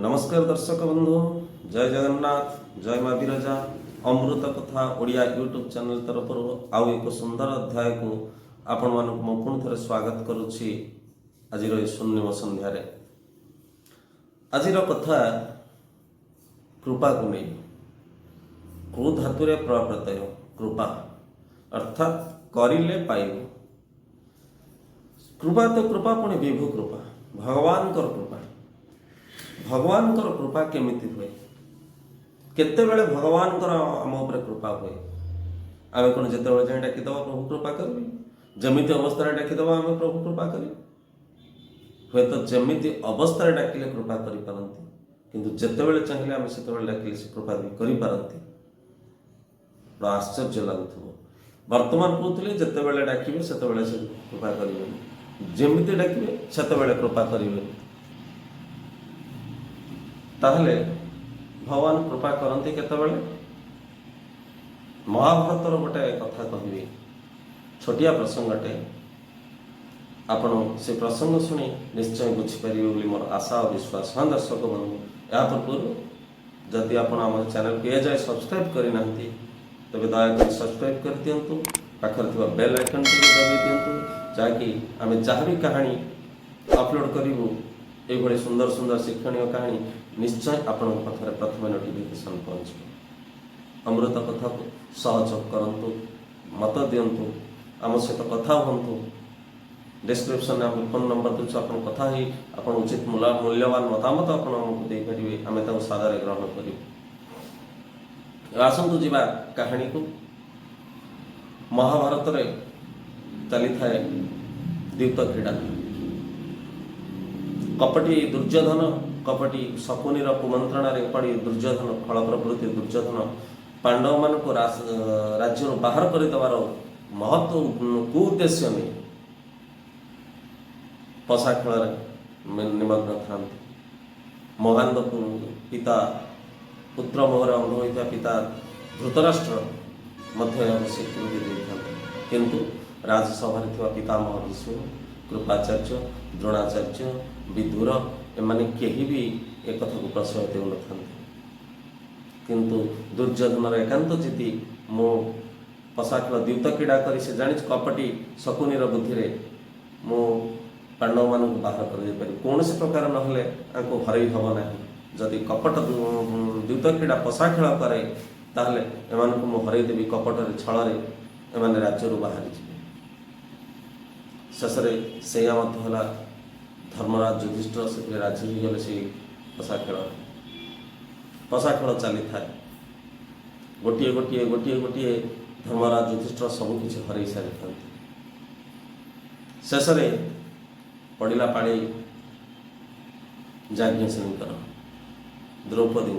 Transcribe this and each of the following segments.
नमस्कार दर्शक बंधु, जय जगन्नाथ, जय माँ विरजा। अमृत कथा ओडिया यूट्यूब चैनल तरफ आउ एक सुंदर अध्याय को आपण मानक मु पुणी थे स्वागत करुच्ची। आज शून्यम संध्यारे आजिर कथा कृपा को नहीं। कृ धातुरे प्रत्यय कृपा अर्थात करिले पाइब। कृपा तो कृपा पुणी विभु कृपा, भगवान कृपा। भगवान कृपा केमिति हुए, केते बेले भगवान आम उपर कृपा हुए। आम कौन जिते जाए डाकिद प्रभु कृपा करें, जमीती अवस्था डाकिद आम प्रभु कृपा करें। हे तो जमीती अवस्था डाकिले कृपा करपारती, किंतु जिते चाहिए आम से डाकिले से कृपा भी करपारती। बड़ा आश्चर्य लगुव। वर्तमान कहते जिते डाकिबे से कृपा करेंगे, जमीती डाकिबे से कृपा करेंगे। ताहले भगवान कृपा करते केतबेले। महाभारतर गोटे कथा कहबी, छोटिया प्रसंगटे। आपण से प्रसंग शुणी निश्चय बुझीपारे बोली मोर आशा और विश्वास। हाँ दर्शक बंधु, या पूर्व जदि आपण आम चैनल को जाए सब्सक्राइब करना तेज दयाकोरी सब्सक्राइब कर दिंतु। पाखर थी बेल आइकन टी दबाई दिंतु, जहाँकि आम जहाँ भी कहानी अपलोड करूँ ये सुंदर सुंदर शिक्षणीय कहानी निश्चय आपण पाखे प्रथम नोटिफिकेशन पहुँच। अमृत कथा को सहयोग करंतु, मत दिंतु, आम सहित कथा हूँ। डिस्क्रिप्शन में आम फोन नंबर दूसरे आप कथा ही आप उचित मूल्यवान मतामत आपको देपारे, आम सादर ग्रहण कर। आसतु जीवा कहानी को। महाभारत चली थाए द्यूत क्रीड़ा। कपटी दुर्योधन, कपटी शकुनीर कुमंत्रणा पड़ी दुर्योधन, फल प्रवृत्ति दुर्योधन पांडव मान को राज्य बाहर करदेवार महत्व कुउद्देश्य नहीं पशा खेल निमग्न था। महान पिता पुत्र मोहर अंध होता पिता धृतराष्ट्र स्वीकृति देता, किंतु राजसभा पितामह भीष्म, कृपाचार्य, द्रोणाचार्य, विदुर एमाने केही भी एक कथा को प्रश्रय देउ न। किंतु दुर्योधन एकांत जीति मो पशा खेल द्यूत क्रीड़ा कर से जानी कपटी शकुनीर बुद्धि रे मो पांडव मान बाहर कर कौन से प्रकार नहले हरई हम ना। जदि कपट द्यूत क्रीड़ा पशा खेल करे ताहले एमानकु मो हरई देवी कपटर छल एमाने राज्य बाहरी जाए। शेष से धर्मराज युधिष्ठिर से राजी हो गले से पशा खेल चली थाए। गोटे गोटे गोटे गोटे धर्मराज युधिष्ठिर सबकि हरई सारी था। शेष पड़ा पाड़ी जाज्ञसेनी द्रौपदी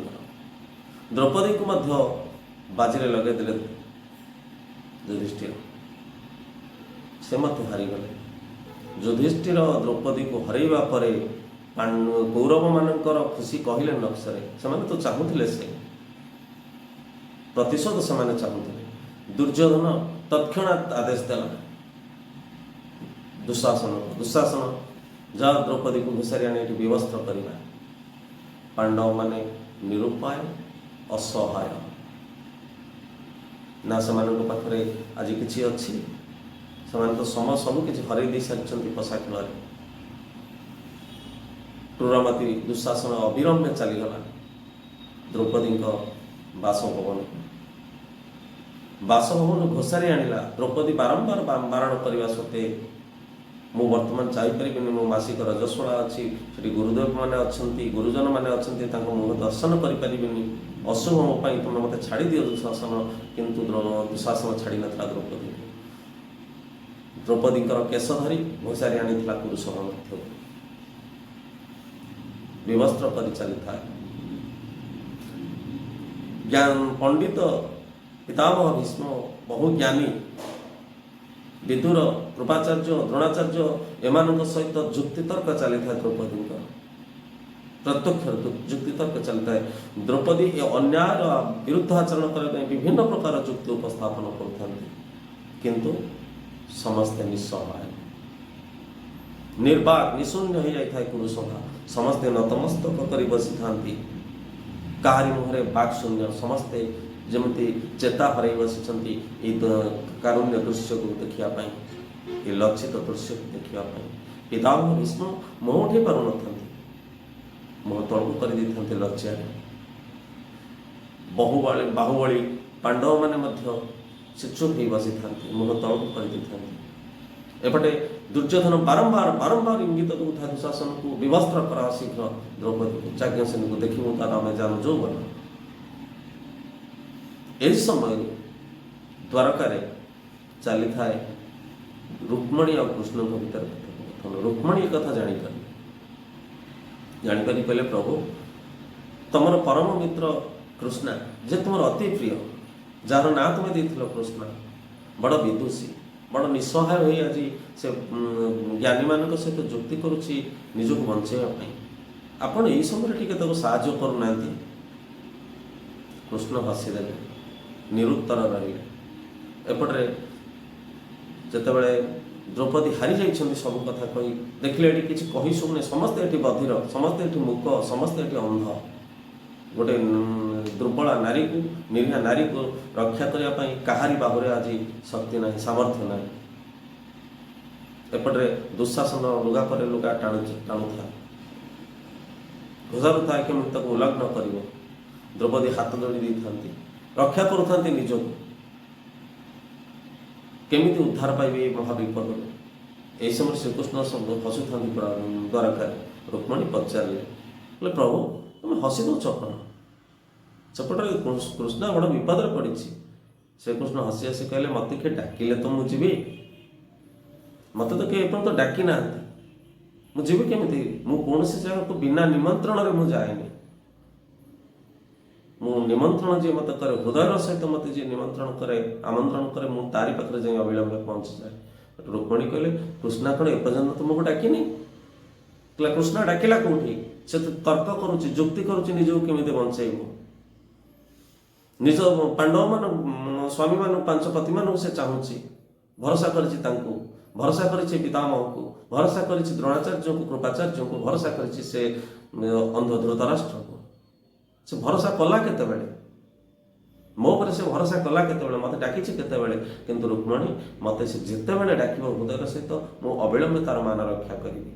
द्रौपदी को मध्य बाजी लगे देले युधिष्ठिर, से मत हारीगले। युधिष्ठिर द्रौपदी को हरइबा परे कौरव मानकर खुशी कहले नक्सरे से तो चाहूले से प्रतिशोध से चाहूले। दुर्योधन तत्क्षणात आदेश देला दुशासन जा द्रौपदी को घुसारी आने व्यवस्था करवा। पांडव माने निरुपाय असहाय ना से पाखे आज किसी अच्छी तो समय सबकि हरई दे सारी पशा खेल। क्रूरमती दुशासन अविलंबे चलीगला द्रौपदी बासभवन घोषारी आणला। द्रौपदी बारंबार बारण करने सत्वे मु वर्तमान जापरि मो मासिक रजस्वला अच्छी से गुरुदेव मैंने अच्छा गुरुजन मैंने अच्छा मुह दर्शन करें अशुभ मोपाई तुम मत छाड़ी दियो दुशासन। किंतु दुशासन छाड़ी ना द्रौपदी। द्रौपदी केश धरी घोषारी आनी पुरुष मध्य विवस्त्र कर चली था। ज्ञान पंडित पितामह भीष्म बहु ज्ञानी विदुर, कृपाचार्य, द्रोणाचार्य एमान सहित जुक्तितर्क चली था। द्रौपदी प्रत्यक्ष जुक्तितर्क चलता है। द्रौपदी अन्याय विरुद्ध आचरण करने विभिन्न प्रकार जुक्ति उपस्थापन करते, किंतु समस्ते निस्सहाय। निर्वाक निशून्य हो जाए कुरुसभा समस्ते नतमस्तक कर बसी था कहारी मुहरे बाक शून्य समस्ते जमती चेता हर बसी कारुण्य दृश्य को देखापी ये लक्षित दृश्य को देखापी पितामह भीष्म मुह उठे पार मुह तलू कर लज्जा बाहुबली पांडव मैंने चुप हो बसी था मुह तलू कर एपटे दुर्योधन बारंबार बारंबार इंगित करूँ दुशासन को विवस्त्र करा शीघ्र द्रौपदी को चाज्ञसेन को देखू तार आम जान जो बन यही समय द्वारकार चली था रुक्मणी और कृष्ण भीतर कथन रुक्मणी कथा जापारी कहले प्रभु तुम परम मित्र कृष्णा जे तुम अति प्रिय जार ना तुम्हें देथिल कृष्णा बड़ विदुषी बड़ निस्सहाय हो आज से ज्ञानी मान सहित जुक्ति करुच्ची निजक बचाई आपण यही समय टी साहाय्य करना कृष्ण हसीदे निरुत्तर रही एपटे जितेबाला द्रौपदी हारी जाइछन्ति सब कथा कही देखिले ये किसी कही शुने समस्ते ये बधिर समस्ते ये मूक समस्ते ये अंध गोटे दुर्बला नारी को निरीहा नारी को रक्षा करने कहारी बाहुरे आज शक्ति ना सामर्थ्य ना एपटे दुशासन लुगा पर लुगा टाणुता घोषारुता केमी उल्लग्न कर द्रौपदी हाथ जोड़ी रक्षा करुता निजक केमिति उद्धार पाइबे महाविपद यही समय श्रीकृष्ण सब हसुता द्वारकार रुक्मणी पचारे प्रभु तुम हसी दौच कौन सेपटे कृष्ण बड़ विपद पड़ी श्रीकृष्ण हसी हसी कहले मत किए डाकिले तो मुझे मत तो किए तो डाकी ना मुझे केमी मुझे जगह को बिना निमंत्रण में जाएनि मु निमंत्रण जी मत करे हृदय सहित मत जी निमंत्रण करे आमंत्रण करे मु तारी पाखे जाए अविलंब पहुंची जाए रुक्मणी कहले कृष्णा कौन एपर्यंत तुमको डाकिनी कहला कृष्ण डाकिला कौटी से तो तर्क करुच्ची जुक्ति करुच्ची निजक केमी बंचेब निज पांडव मान स्वामी मान पांच पति मान से चाहूँगी भरोसा करिछि तांको भरोसा करिछि पितामह को भरोसा करिछि द्रोणाचार्य को कृपाचार्य को भरोसा करिछि से अंध धृतराष्ट्र को से भरोसा कला केतेबेले मो पर से भरोसा कला केतेबेले मते डाकिछि केतेबेले किंतु रुक्मणी मते से जेतेबेले डाकिबो हृदय सहित मो अविलंब तार मान रक्षा करिबी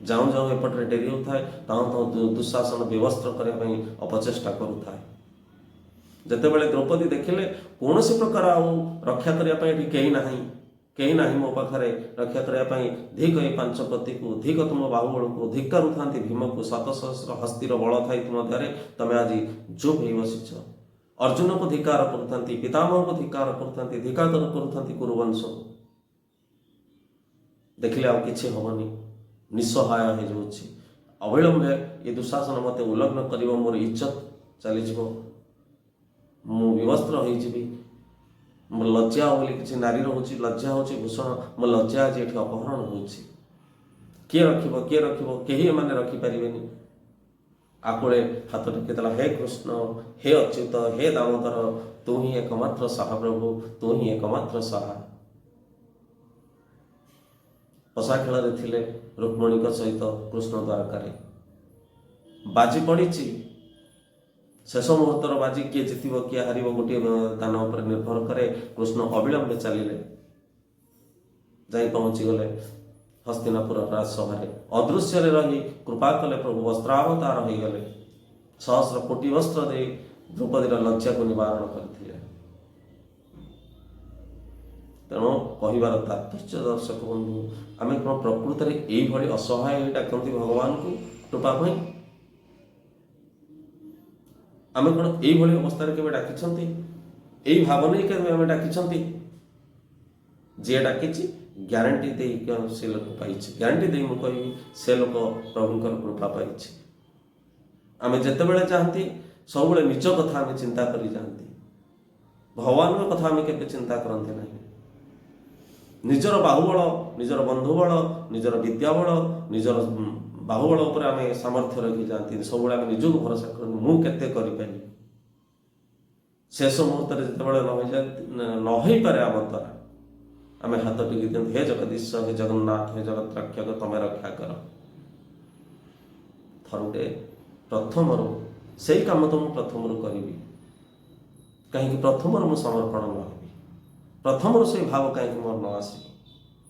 जाऊँ जाऊँ एपटे डेरी होता है ताऊ दुशासन विवस्त्र करने अपचेष्टा करुए जितेबाला द्रौपदी देखिले कौन सी प्रकार रक्षा करने कहीं ना मो पाखे रक्षा करने धिक ये पांच पति को धिक तुम बाहुबल को धिक्कार था भीम को 700 हस्तिर बल थी तुम द्वारे तुम आज चुप हो बसीच अर्जुन को धिकार करुता पितामह को धिकार करुता धिकार करुता कुरुवंश को देखिले आ कि हेनी निस्सहाय हो जाऊँगी अविलंबे ये दुशासन मत उल्लग्न कर मोर इज्जत चलीज मु विवस्त्र हो मो लज्जा बोली किसी नारी रोचे लज्जा हो भूषण मो लज्जा आज ये अपहरण हो किए रख कहीं मैंने रखिपारे आकुले हाथ टेकिदेला हे कृष्ण हे अच्युत हे दामोदर तू ही एकमात्र साहा प्रभु तू ही एकमात्र साहा पशा खेल थे रुक्मणी सहित कृष्ण द्वारकार बाजी पड़ी शेष मुहूर्तर बाजी किए जित किए हार गोटे दान पर निर्भर करे कृष्ण अविलंबे चलिले जाई पहुँची गले हस्तिनापुर राजसभा अदृश्य रही कृपा कले प्रभु वस्त्रावतार हो गले सहस्र कोटि वस्त्र दे द्रौपदीर लज्जा को निवारण करथिले तेणु कहबार तात्पर्य दर्शक बंधु आम कौन प्रकृत में यही असहाय डाकती भगवान को कृपा पाई आम कौन यही अवस्था के डाकी यही भाव नहीं के डाकी जी डाकी ग्यारंटी दे से लोक पाई ग्यारंटी दे मुझे कहि से लोक प्रभुंकर कृपा पाई आम जितेबाला चाहती सब निज कथा आम चिंता करी जाती भगवान कथा आम के चिंता करते ना निजर बाहुबल निजर बंधुबल निजर विद्याबल निजर बाहुबल उपर आम सामर्थ्य रखी जाती सब निजक भरोसा कर मुझे शेष मुहूर्त जितेबाला न हो पारे आम द्वारा आमे हाथ टेकी दियंतु हे जगदीश हे जगन्नाथ हे जगत रक्षक तमे रक्षा कर थरुटे प्रथम से काम तो मुझे प्रथम करी कहीं प्रथम समर्पण न हेबी प्रथम से भाव कहीं मोर न आस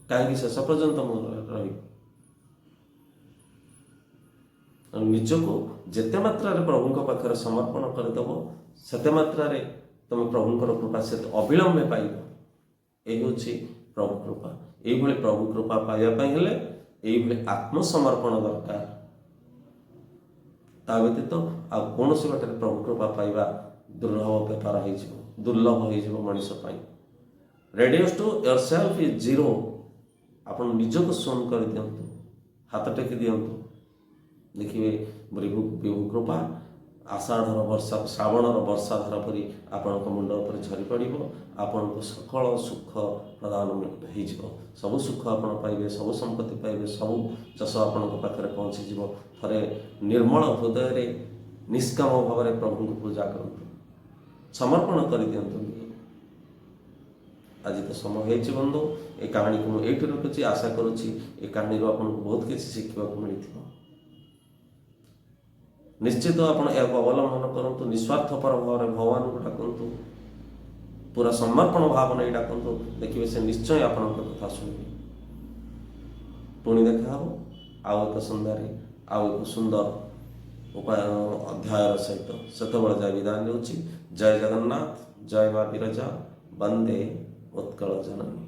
कहीं शेष पर्यंत मुझे निजको जेते मात्रा प्रभु पाखे समर्पण करदेव सेते मात्रा तुम प्रभुंर कृपा से अविलंबे पाइब यही प्रभु कृपा ये प्रभु कृपा पाइबापी ये आत्मसमर्पण दरकार ता व्यतीत आ कौन बाटे प्रभु कृपा पाइबा दुर्लभ बेपार दुर्लभ हो Manish radius to your self is zero आप निजक शून्य कर दिंतु हाथ टेकी दिंतु देखिए विभु कृपा आषाढ़र वर्षा श्रावणर वर्षा धारा परी आपण मुंड पर झरी पड़ आपण को सकल सुख प्रदान हो सबु सुख आप पाइबे सबु संपत्ति पाइबे सबु चाष आपण पाखे पहुँची थे निर्मल हृदय निष्काम भाव में प्रभु को पूजा करूँ समर्पण कर दिंतु आज तो समय हो बंधु ए कहानी को मुझे रखुच्छी आशा करुच्ची ए कहानी आपको बहुत किसी शिखा मिली निश्चित आप अवलंबन करूँ निस्वार्थपर भाव में भगवान को डाकतु पूरा समर्पण भाव नहीं डाकतु देखिए से निश्चय आपण कथा शुणवे पुणी देखा आउ एक संध्यार आउ एक सुंदर उपाय अध्यायर सहित से जाए विदाय जय जगन्नाथ जय माँ विरजा वंदे उत्कल जननी।